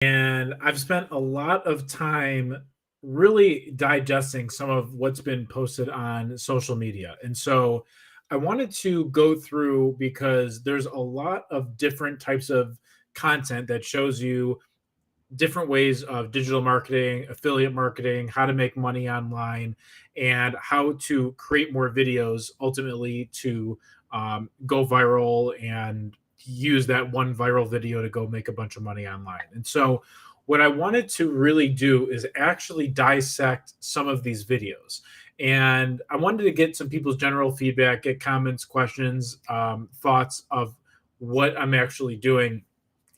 And I've spent a lot of time really digesting some of what's been posted on social media. And so I wanted to go through because there's a lot of different types of content that shows you different ways of digital marketing, affiliate marketing, how to make money online, and how to create more videos ultimately to go viral and use that one viral video to go make a bunch of money online. And so, what I wanted to really do is actually dissect some of these videos. And I wanted to get some people's general feedback, get comments, questions, thoughts of what I'm actually doing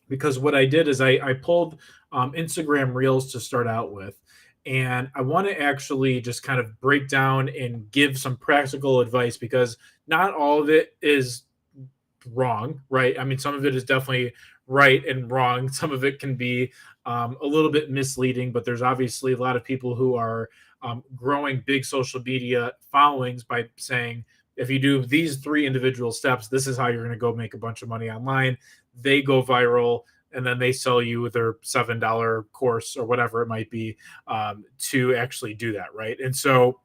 because what I did is I pulled Instagram Reels to start out with. And I want to actually just kind of break down and give some practical advice because not all of it is wrong, right? I mean, some of it is definitely right and wrong. Some of it can be a little bit misleading, but there's obviously a lot of people who are growing big social media followings by saying, if you do these three individual steps, this is how you're going to go make a bunch of money online. They go viral and then they sell you their $7 course or whatever it might be to actually do that, right? And so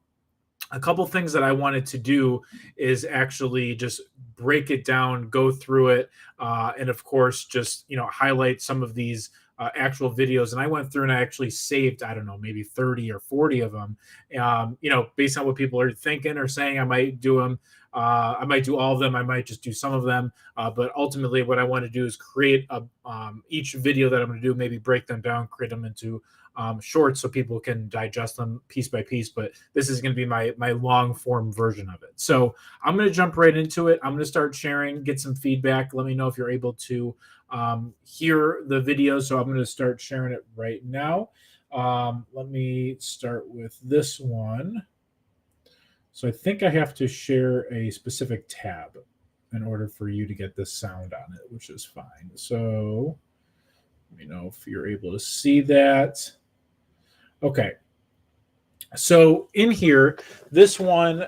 a couple things that I wanted to do is actually just break it down, go through it, and of course, just highlight some of these actual videos. And I went through and I actually saved, I don't know, maybe 30 or 40 of them. Based on what people are thinking or saying, I might do them. I might do all of them. I might just do some of them. But ultimately, what I want to do is create each video that I'm going to do, maybe break them down, create them into short so people can digest them piece by piece. But this is going to be my long form version of it. So I'm going to jump right into it. I'm going to start sharing, get some feedback. Let me know if you're able to hear the video. So I'm going to start sharing it right now. Let me start with this one. So I think I have to share a specific tab in order for you to get this sound on it, which is fine. So let me know if you're able to see that. Okay. So in here, this one's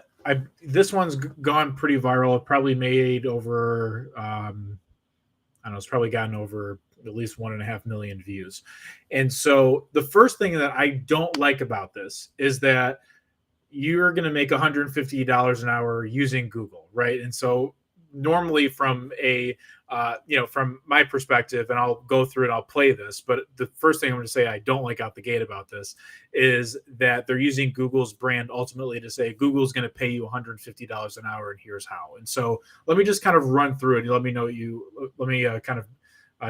gone pretty viral. It probably made over I don't know, it's probably gotten over at least 1.5 million views. And so the first thing that I don't like about this is that you're going to make $150 an hour using Google, right? And so normally from my perspective, and I'll go through it, I'll play this, but the first thing I'm going to say I don't like out the gate about this is that they're using Google's brand ultimately to say Google's going to pay you $150 an hour and here's how. And so let me just kind of run through it and let me kind of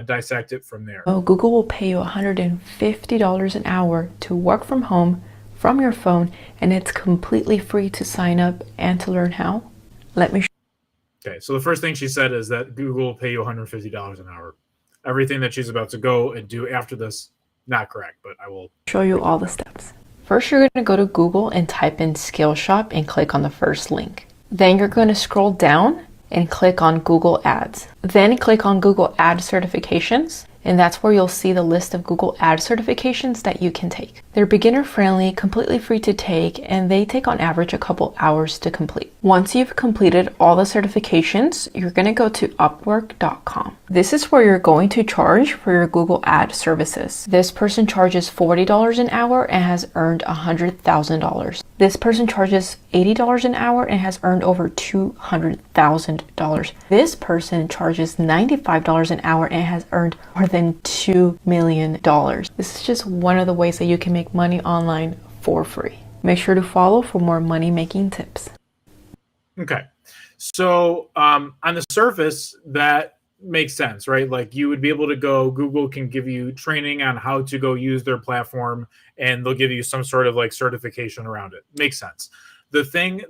dissect it from there. So Google will pay you $150 an hour to work from home from your phone, and it's completely free to sign up and to learn how. Let me Okay, so the first thing she said is that Google will pay you $150 an hour. Everything that she's about to go and do after this, not correct, but I will show you all the steps. First, you're going to go to Google and type in Skillshop and click on the first link. Then you're going to scroll down and click on Google Ads. Then click on Google Ad Certifications, and that's where you'll see the list of Google Ad certifications that you can take. They're beginner friendly, completely free to take, and they take on average a couple hours to complete. Once you've completed all the certifications, you're going to go to Upwork.com. This is where you're going to charge for your Google Ad services. This person charges $40 an hour and has earned $100,000. This person charges $80 an hour and has earned over $200,000. This person charges $95 an hour and has earned more than $2 million. This is just one of the ways that you can make money online for free. Make sure to follow for more money-making tips. Okay. So on the surface, that makes sense, right? Like you would be able to go, Google can give you training on how to go use their platform and they'll give you some sort of like certification around it. Makes sense. The thing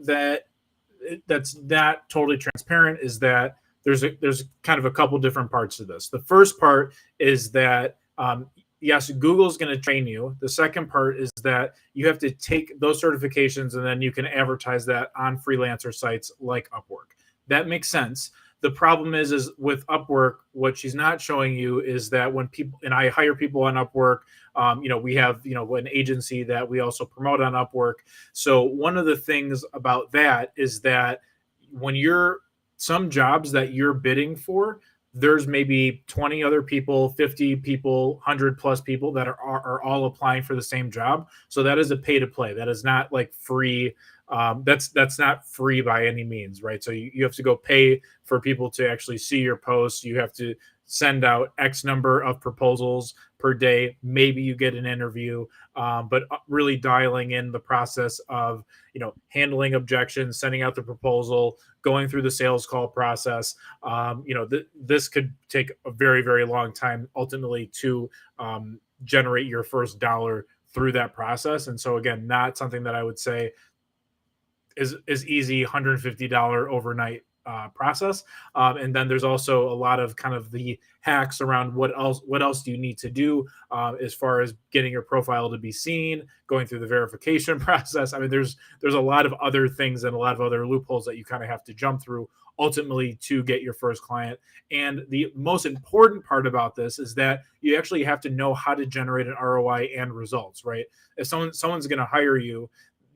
that's not totally transparent is that there's kind of a couple different parts to this. The first part is that yes, Google's going to train you. The second part is that you have to take those certifications and then you can advertise that on freelancer sites like Upwork. That makes sense. The problem is with Upwork, what she's not showing you is that when people, and I hire people on Upwork, we have, an agency that we also promote on Upwork. So one of the things about that is that when some jobs that you're bidding for, there's maybe 20 other people, 50 people, 100 plus people that are all applying for the same job. So that is a pay to play. That is not like free. That's not free by any means, right? So you have to go pay for people to actually see your posts. You have to send out X number of proposals per day. Maybe you get an interview, but really dialing in the process of handling objections, sending out the proposal, going through the sales call process. This could take a very, very long time ultimately to generate your first dollar through that process. And so again, not something that I would say is easy $150 overnight process. And then there's also a lot of kind of the hacks around what else do you need to do as far as getting your profile to be seen, going through the verification process. I mean, there's a lot of other things and a lot of other loopholes that you kind of have to jump through ultimately to get your first client. And the most important part about this is that you actually have to know how to generate an ROI and results, right? If someone's going to hire you,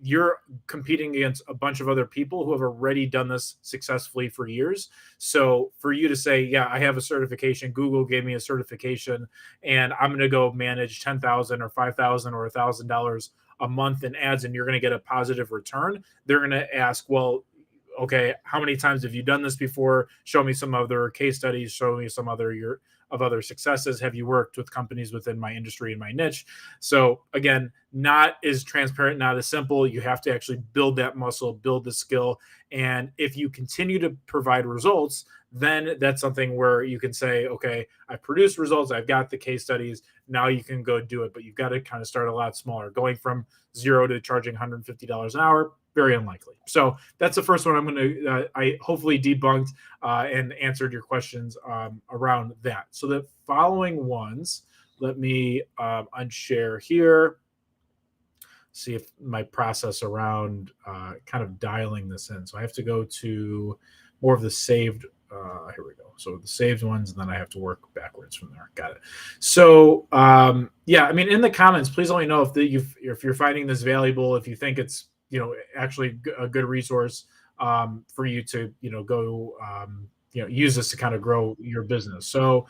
you're competing against a bunch of other people who have already done this successfully for years. So for you to say, yeah, I have a certification, Google gave me a certification, and I'm going to go manage 10,000 or 5,000 or $1,000 a month in ads, and you're going to get a positive return, they're going to ask, well, okay, how many times have you done this before? Show me some other case studies. Show me some other successes. Have you worked with companies within my industry and my niche? So again, not as transparent, not as simple. You have to actually build that muscle, build the skill. And if you continue to provide results, then that's something where you can say, okay, I produced results. I've got the case studies. Now you can go do it. But you've got to kind of start a lot smaller. Going from zero to charging $150 an hour, very unlikely. So that's the first one I'm going to, I hopefully debunked and answered your questions around that. So the following ones, let me unshare here. See if my process around kind of dialing this in. So I have to go to more of the saved. Here we go. So the saved ones, and then I have to work backwards from there. Got it. So yeah, I mean, in the comments, please let me know if you're finding this valuable, if you think it's actually a good resource for you to go use this to kind of grow your business. So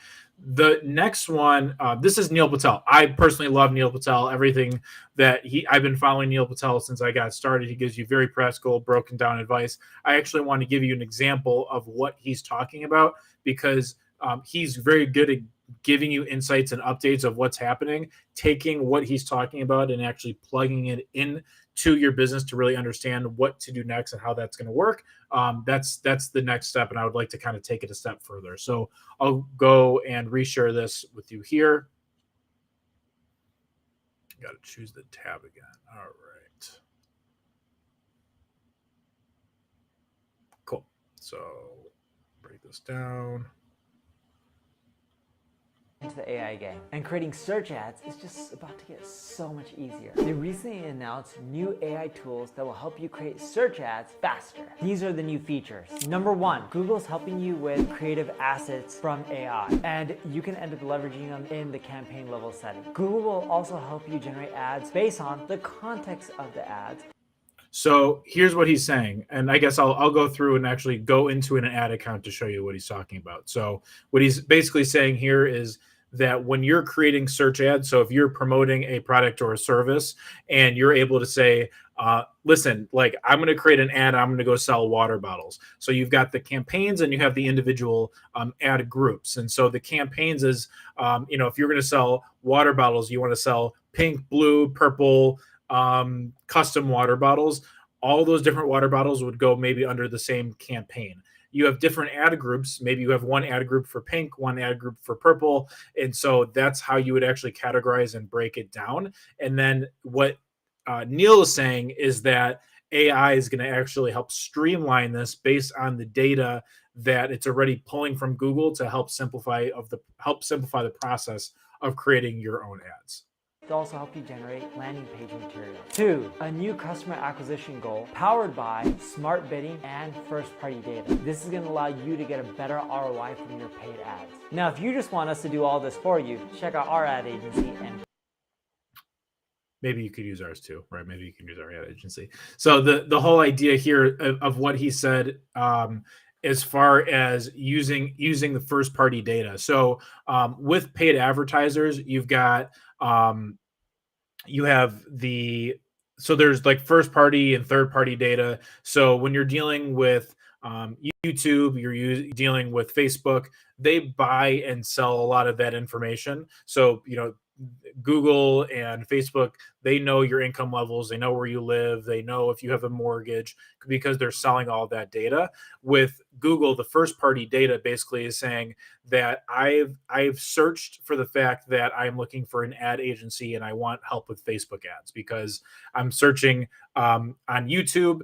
the next one, this is Neil Patel. I personally love Neil Patel. Everything that I've been following Neil Patel since I got started. He gives you very practical, broken down advice. I actually want to give you an example of what he's talking about because he's very good at giving you insights and updates of what's happening, taking what he's talking about and actually plugging it in to your business to really understand what to do next and how that's going to work. That's the next step. And I would like to kind of take it a step further. So I'll go and reshare this with you here. Got to choose the tab again. All right. Cool. So break this down. Into the AI game. And creating search ads is just about to get so much easier. They recently announced new AI tools that will help you create search ads faster. These are the new features. Number one, Google's helping you with creative assets from AI, and you can end up leveraging them in the campaign level setting. Google will also help you generate ads based on the context of the ads. So here's what he's saying, and I guess I'll go through and actually go into an ad account to show you what he's talking about. So what he's basically saying here is that when you're creating search ads, so if you're promoting a product or a service and you're able to say, listen, like I'm going to create an ad, I'm going to go sell water bottles. So you've got the campaigns and you have the individual ad groups. And so the campaigns is, if you're going to sell water bottles, you want to sell pink, blue, purple, custom water bottles. All those different water bottles would go maybe under the same campaign. You have different ad groups. Maybe you have one ad group for pink, one ad group for purple. And so that's how you would actually categorize and break it down. And then what Neil is saying is that AI is going to actually help streamline this based on the data that it's already pulling from Google to help simplify the process of creating your own ads. They'll also help you generate landing page material. 2, a new customer acquisition goal powered by smart bidding and first-party data. This is going to allow you to get a better ROI from your paid ads. Now, if you just want us to do all this for you, check out our ad agency and maybe you could use ours too, right? Maybe you can use our ad agency. So the whole idea here of what he said as far as using the first party data. So with paid advertisers, you have so there's like first party and third party data. So when you're dealing with YouTube, dealing with Facebook, they buy and sell a lot of that information. So Google and Facebook, they know your income levels, they know where you live, they know if you have a mortgage because they're selling all that data. With Google, the first party data basically is saying that I've searched for the fact that I'm looking for an ad agency and I want help with Facebook ads because I'm searching on YouTube.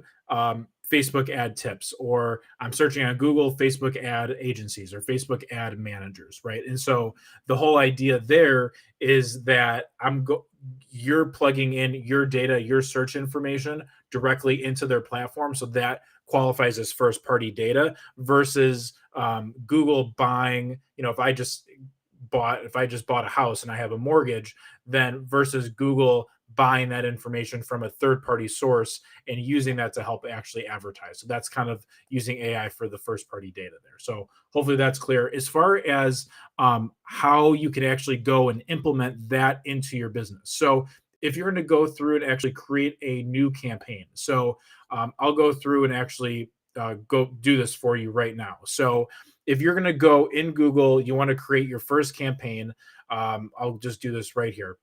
Facebook ad tips, or I'm searching on Google Facebook ad agencies or Facebook ad managers, right? And so the whole idea there is that you're plugging in your data, your search information directly into their platform, so that qualifies as first party data versus Google buying. If I just bought a house and I have a mortgage, then versus Google buying that information from a third party source and using that to help actually advertise. So that's kind of using AI for the first party data there. So hopefully that's clear. As far as how you can actually go and implement that into your business. So if you're going to go through and actually create a new campaign, so I'll go through and actually go do this for you right now. So if you're going to go in Google, you want to create your first campaign. I'll just do this right here.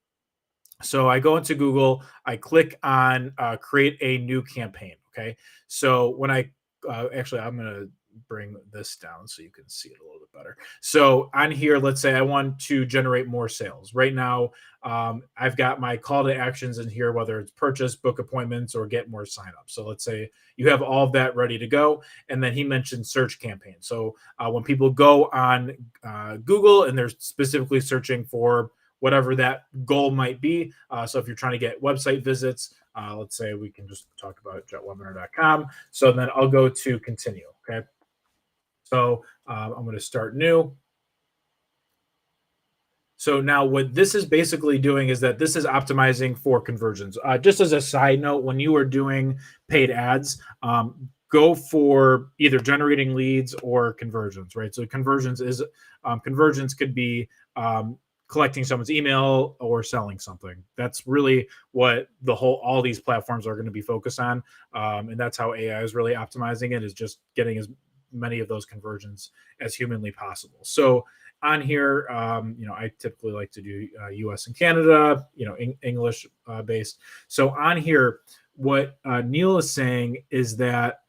So I go into Google, I click on create a new campaign. Okay. So when actually, I'm going to bring this down so you can see it a little bit better. So on here, let's say I want to generate more sales. Right now, I've got my call to actions in here, whether it's purchase, book appointments, or get more signups. So let's say you have all of that ready to go. And then he mentioned search campaign. So when people go on Google and they're specifically searching for whatever that goal might be. So if you're trying to get website visits, let's say we can just talk about jetwebinar.com. So then I'll go to continue. Okay. So I'm going to start new. So now what this is basically doing is that this is optimizing for conversions. Just as a side note, when you are doing paid ads, go for either generating leads or conversions, right? So conversions could be collecting someone's email or selling something. That's really what all these platforms are going to be focused on. And that's how AI is really optimizing it, is just getting as many of those conversions as humanly possible. So on here, I typically like to do US and Canada, English based. So on here, what Neil is saying is that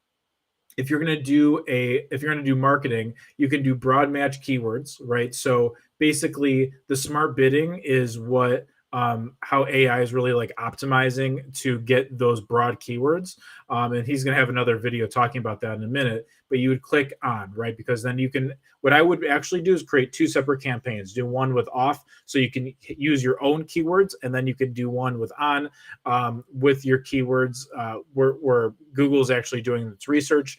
if you're going to do marketing, you can do broad match keywords, right? So basically the smart bidding is how AI is really like optimizing to get those broad keywords. And he's going to have another video talking about that in a minute, but you would click on, right? Because then what I would actually do is create two separate campaigns, do one with off, so you can use your own keywords, and then you can do one with on, with your keywords, where Google's actually doing its research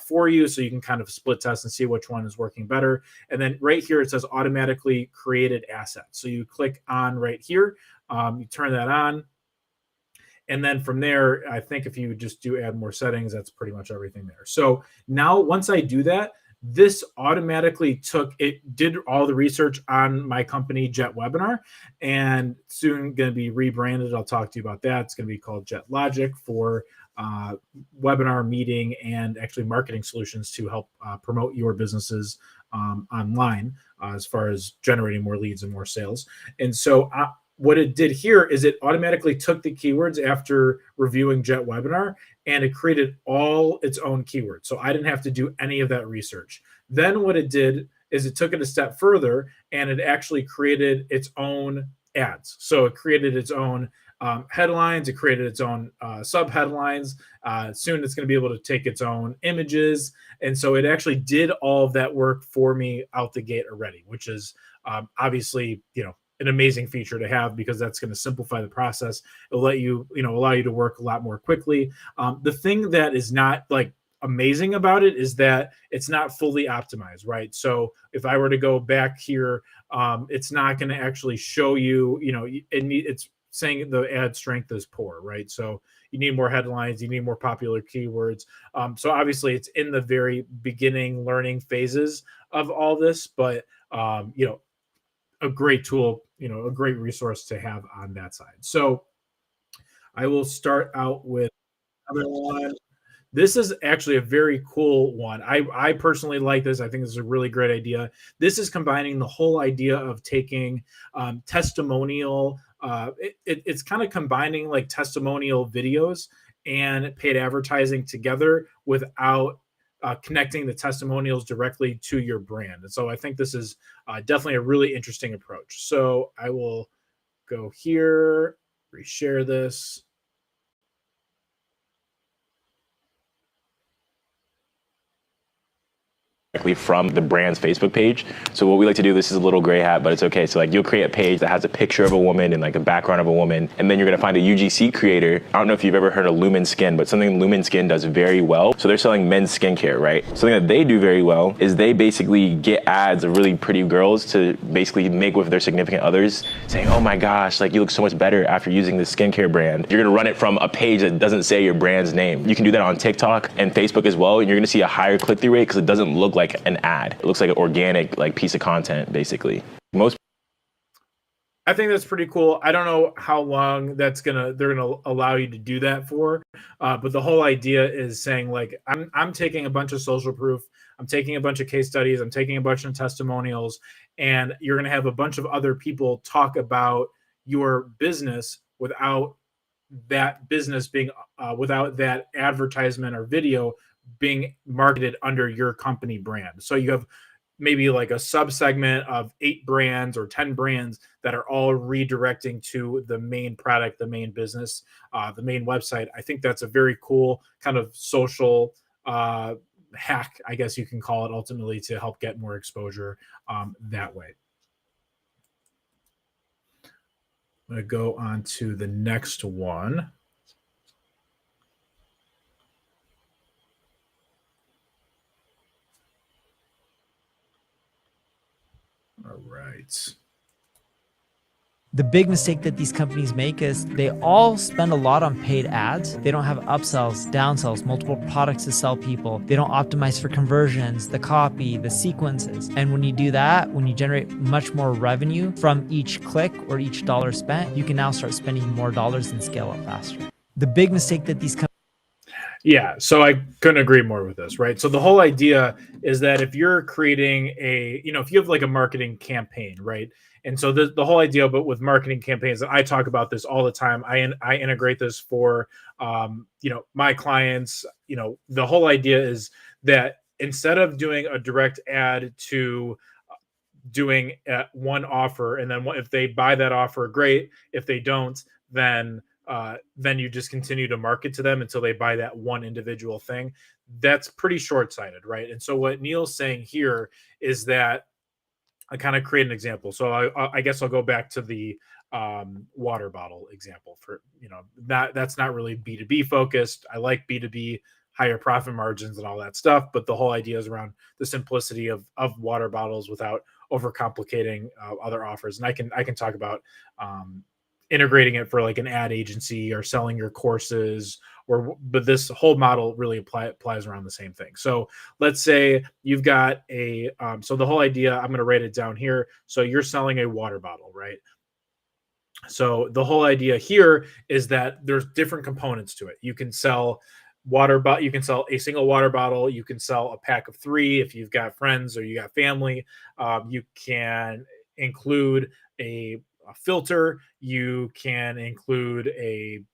for you. So you can kind of split test and see which one is working better. And then right here, it says automatically created assets. So you click on right here, you turn that on. And then from there, I think if you just do add more settings, that's pretty much everything there. So now once I do that, this automatically did all the research on my company, Jet Webinar, and soon going to be rebranded. I'll talk to you about that. It's going to be called Jet Logic for webinar, meeting, and actually marketing solutions to help promote your businesses online as far as generating more leads and more sales. And so what it did here is it automatically took the keywords after reviewing Jet Webinar, and it created all its own keywords. So I didn't have to do any of that research. Then what it did is it took it a step further, and it actually created its own ads. So it created its own headlines. It created its own sub headlines. Soon it's going to be able to take its own images. And so it actually did all of that work for me out the gate already, which is obviously, an amazing feature to have, because that's going to simplify the process. It'll allow you to work a lot more quickly. The thing that is not like amazing about it is that it's not fully optimized, right? So if I were to go back here, it's not going to actually show you, it's saying the ad strength is poor, right? So you need more headlines, you need more popular keywords. So obviously, it's in the very beginning learning phases of all this, but a great tool, a great resource to have on that side. So I will start out with another one. This is actually a very cool one. I personally like this. I think this is a really great idea. This is combining the whole idea of taking testimonial. It's kind of combining like testimonial videos and paid advertising together without connecting the testimonials directly to your brand. And so I think this is definitely a really interesting approach. So I will go here, reshare this. Directly from the brand's Facebook page. So what we like to do, this is a little gray hat, but it's okay. So like you'll create a page that has a picture of a woman and like a background of a woman, and then you're gonna find a UGC creator. I don't know if you've ever heard of Lumen Skin, but something Lumen Skin does very well. So they're selling men's skincare, right? Something that they do very well is they basically get ads of really pretty girls to basically make with their significant others saying, oh my gosh, like you look so much better after using this skincare brand. You're gonna run it from a page that doesn't say your brand's name. You can do that on TikTok and Facebook as well, and you're gonna see a higher click-through rate because it doesn't look like an ad. It looks like an organic like piece of content basically. I think that's pretty cool. I don't know how long they're gonna allow you to do that for, but the whole idea is saying like I'm taking a bunch of social proof, I'm taking a bunch of case studies, I'm taking a bunch of testimonials, and you're gonna have a bunch of other people talk about your business without that business being without that advertisement or video being marketed under your company brand. So you have maybe like a sub segment of 8 brands or 10 brands that are all redirecting to the main product, the main business, the main website. I think that's a very cool kind of social hack, I guess you can call it, ultimately to help get more exposure that way. I'm going to go on to the next one. All right. The big mistake that these companies make is they all spend a lot on paid ads. They don't have upsells, downsells, multiple products to sell people. They don't optimize for conversions, the copy, the sequences. And when you do that, when you generate much more revenue from each click or each dollar spent, you can now start spending more dollars and scale up faster. The big mistake that these companies Yeah, so I couldn't agree more with this, right? So the whole idea is that if you're creating if you have like a marketing campaign, right? And so the whole idea, but with marketing campaigns, and I talk about this all the time. I integrate this for my clients. The whole idea is that instead of doing a direct ad to doing one offer, and then if they buy that offer, great. If they don't, then you just continue to market to them until they buy that one individual thing. That's pretty short-sighted, right? And so what Neil's saying here is that I kind of create an example. So I guess I'll go back to the water bottle example for that's not really B2B focused. I like B2B, higher profit margins and all that stuff, but the whole idea is around the simplicity of water bottles without overcomplicating other offers. And I can talk about integrating it for like an ad agency or selling your courses, but this whole model really applies around the same thing. So let's say you've got so the whole idea, I'm going to write it down here. So you're selling a water bottle, right? So the whole idea here is that there's different components to it. You can sell you can sell a single water bottle. You can sell a pack of 3 if you've got friends or you got family. You can include a filter. You can include a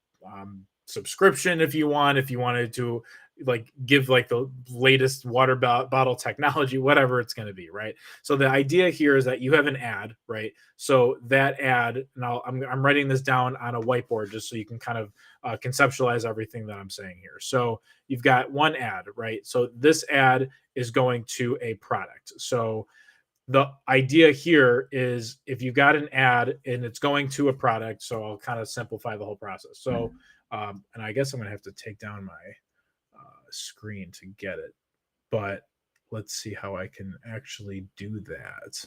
subscription if you wanted to like give like the latest water bottle technology, whatever it's going to be, right? So the idea here is that you have an ad, right? So that ad, and I'm writing this down on a whiteboard just so you can kind of conceptualize everything that I'm saying here. So you've got one ad, right? So this ad is going to a product. So the idea here is if you got an ad and it's going to a product, so I'll kind of simplify the whole process. So, and I guess I'm going to have to take down my screen to get it, but let's see how I can actually do that.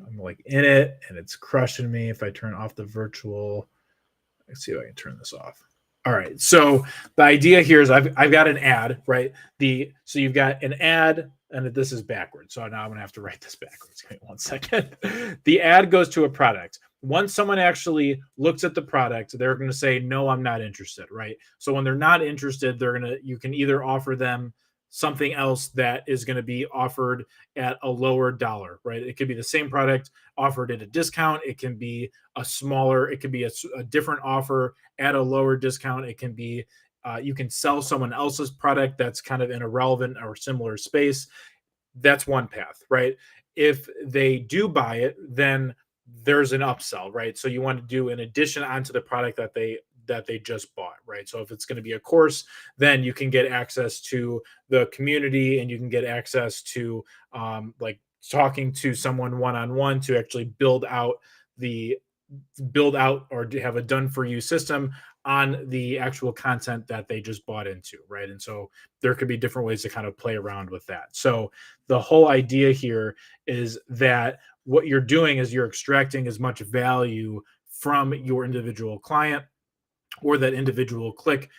I'm like in it and it's crushing me. If I turn off the virtual, let's see if I can turn this off. All right. So the idea here is I've got an ad, right? So you've got an ad, and this is backwards. So now I'm gonna have to write this backwards. Give me 1 second. The ad goes to a product. Once someone actually looks at the product, they're gonna say, no, I'm not interested, right? So when they're not interested, you can either offer them something else that is going to be offered at a lower dollar, right? It could be the same product offered at a discount. It can be it could be a different offer at a lower discount. It can be, you can sell someone else's product that's kind of in a relevant or similar space. That's one path, right? If they do buy it, then there's an upsell, right? So you want to do an addition onto the product that they just bought, right? So if it's going to be a course, then you can get access to the community, and you can get access to like talking to someone one-on-one to actually build out or have a done for you system on the actual content that they just bought into, right? And so there could be different ways to kind of play around with that. So the whole idea here is that what you're doing is you're extracting as much value from your individual client or that individual click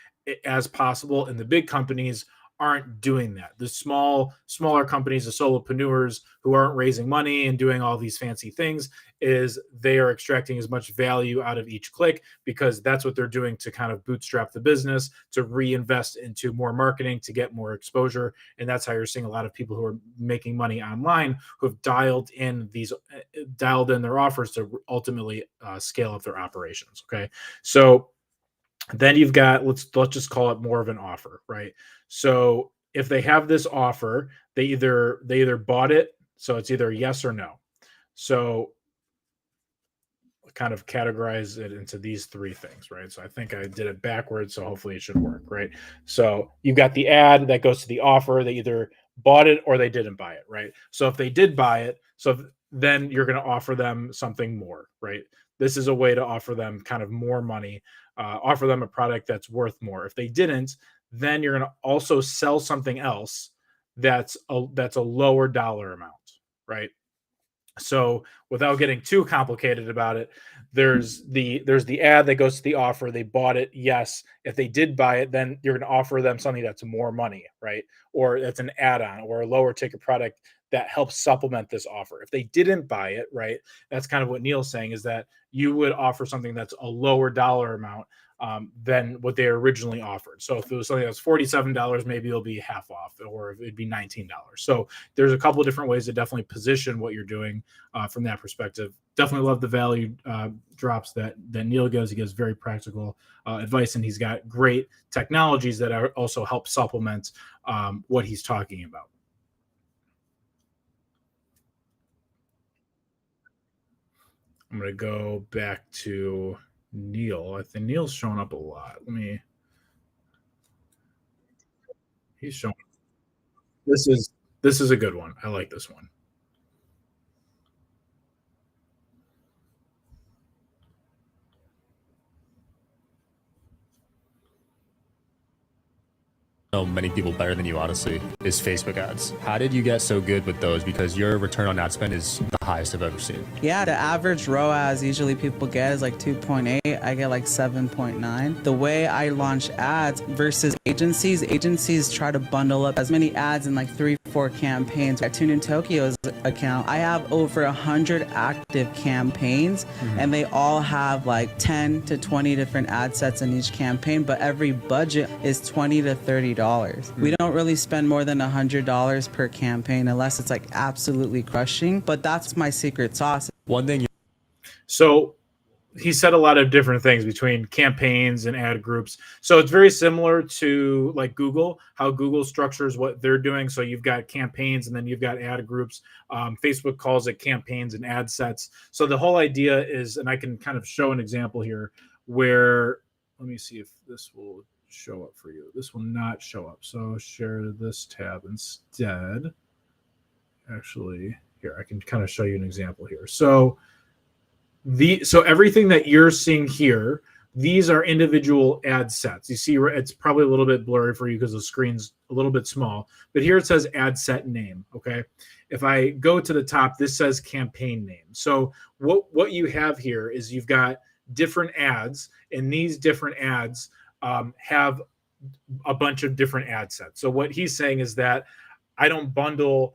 as possible. And the big companies aren't doing that. The smaller companies, the solopreneurs who aren't raising money and doing all these fancy things, is they are extracting as much value out of each click, because that's what they're doing to kind of bootstrap the business, to reinvest into more marketing, to get more exposure. And that's how you're seeing a lot of people who are making money online who have dialed in their offers to ultimately scale up their operations. Okay. So then you've got, let's just call it more of an offer, right? So if they have this offer, they either bought it, so it's either yes or no. So kind of categorize it into these three things, right? So I think I did it backwards, so hopefully it should work, right? So you've got the ad that goes to the offer. They either bought it or they didn't buy it, right? So if they did buy it, then you're going to offer them something more, right? This is a way to offer them kind of more money, offer them a product that's worth more. If they didn't, then you're going to also sell something else that's a lower dollar amount, right? So without getting too complicated about it, there's the ad that goes to the offer. They bought it. Yes. If they did buy it, then you're going to offer them something that's more money, right? Or that's an add-on or a lower ticket product that helps supplement this offer. If they didn't buy it, right, that's kind of what Neil's saying, is that you would offer something that's a lower dollar amount than what they originally offered. So if it was something that's $47, maybe it'll be half off, or it'd be $19. So there's a couple of different ways to definitely position what you're doing from that perspective. Definitely love the value drops that Neil gives. He gives very practical advice, and he's got great technologies that also help supplement what he's talking about. I'm going to go back to Neil. I think Neil's showing up a lot. He's showing. This is a good one. I like this one. Many people better than you, honestly, is Facebook ads. How did you get so good with those? Because your return on ad spend is the highest I've ever seen. Yeah, the average ROAS usually people get is like 2.8. I get like 7.9. The way I launch ads versus agencies try to bundle up as many ads in like 3-4 campaigns. At Tune in Tokyo's account, I have over 100 active campaigns, and they all have like 10 to 20 different ad sets in each campaign, but every budget is $20 to $30. We don't really spend more than $100 per campaign unless it's like absolutely crushing, but that's my secret sauce. One thing. So he said a lot of different things between campaigns and ad groups. So it's very similar to like Google, how Google structures what they're doing. So you've got campaigns and then you've got ad groups. Facebook calls it campaigns and ad sets. So the whole idea is, and I can kind of show an example here where, let me see if this will show up for you. This will not show up. So share this tab instead. Actually, here, I can kind of show you an example here. So everything that you're seeing here, these are individual ad sets. You see, it's probably a little bit blurry for you because the screen's a little bit small, but here it says ad set name. Okay. If I go to the top, this says campaign name. So what you have here is you've got different ads, and these different ads have a bunch of different ad sets. So what he's saying is that I don't bundle,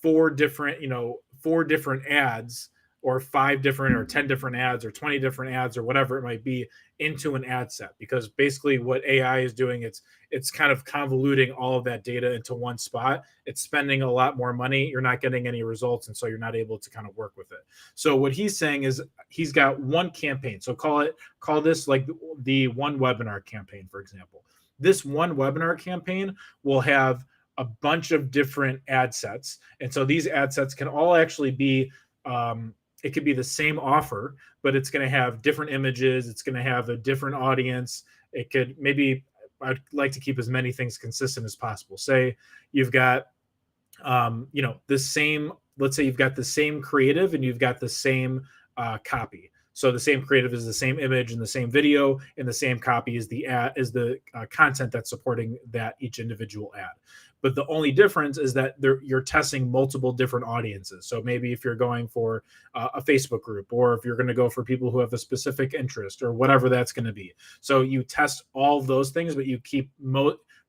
four different ads, or 5 different or 10 different ads or 20 different ads or whatever it might be into an ad set, because basically what AI is doing, it's kind of convoluting all of that data into one spot. It's spending a lot more money. You're not getting any results, and so you're not able to kind of work with it. So what he's saying is he's got one campaign. So call this like the one webinar campaign, for example. This one webinar campaign will have a bunch of different ad sets. And so these ad sets can all actually be, it could be the same offer, but it's going to have different images. It's going to have a different audience. It could maybe, I'd like to keep as many things consistent as possible. Say you've got, the same, let's say you've got the same creative and you've got the same copy. So the same creative is the same image and the same video, and the same copy is the content that's supporting that each individual ad. But the only difference is that you're testing multiple different audiences. So maybe if you're going for a Facebook group, or if you're going to go for people who have a specific interest, or whatever that's going to be. So you test all of those things, but you keep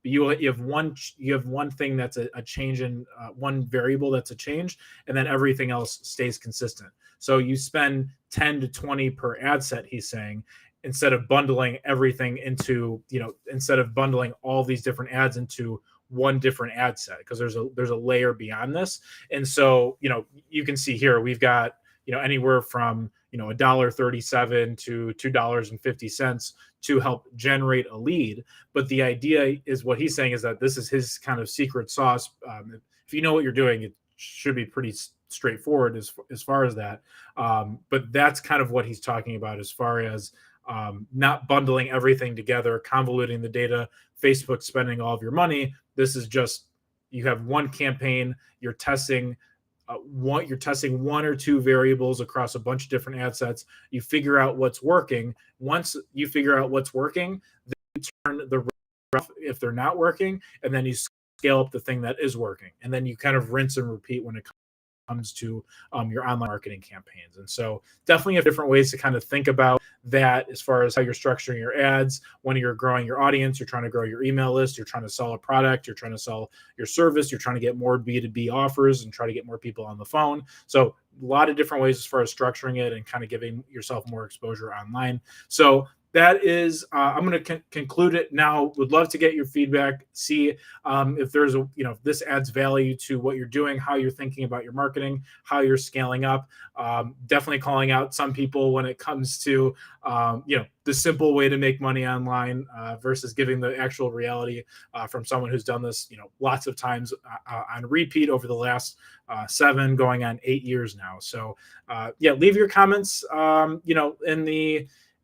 you have one thing that's a change in one variable that's a change, and then everything else stays consistent. So you spend 10 to 20 per ad set, he's saying, instead of bundling everything into, instead of bundling all these different ads into one different ad set, because there's a layer beyond this. And so, you can see here we've got, anywhere from, $1.37 to $2.50 to help generate a lead. But the idea is, what he's saying is that this is his kind of secret sauce. If you know what you're doing, it should be pretty straightforward as far as that. But that's kind of what he's talking about as far as not bundling everything together, convoluting the data, Facebook spending all of your money. This is just, you have one campaign, you're testing one or two variables across a bunch of different ad sets. You figure out what's working. Once you figure out what's working, then you turn the rough if they're not working, and then you scale up the thing that is working. And then you kind of rinse and repeat when it comes to your online marketing campaigns. And so definitely have different ways to kind of think about that as far as how you're structuring your ads. When you're growing your audience, you're trying to grow your email list, you're trying to sell a product, you're trying to sell your service, you're trying to get more B2B offers and try to get more people on the phone. So a lot of different ways as far as structuring it and kind of giving yourself more exposure online. So that is, I'm going to conclude it now. Would love to get your feedback, see if there's if this adds value to what you're doing, how you're thinking about your marketing, how you're scaling up. Definitely calling out some people when it comes to, the simple way to make money online versus giving the actual reality from someone who's done this, lots of times on repeat over the last 7 going on 8 years now. So leave your comments,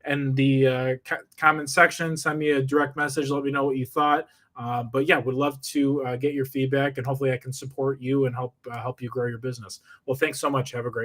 in the comment section. Send me a direct message. Let me know what you thought. But would love to get your feedback, and hopefully I can support you and help you grow your business. Well, thanks so much. Have a great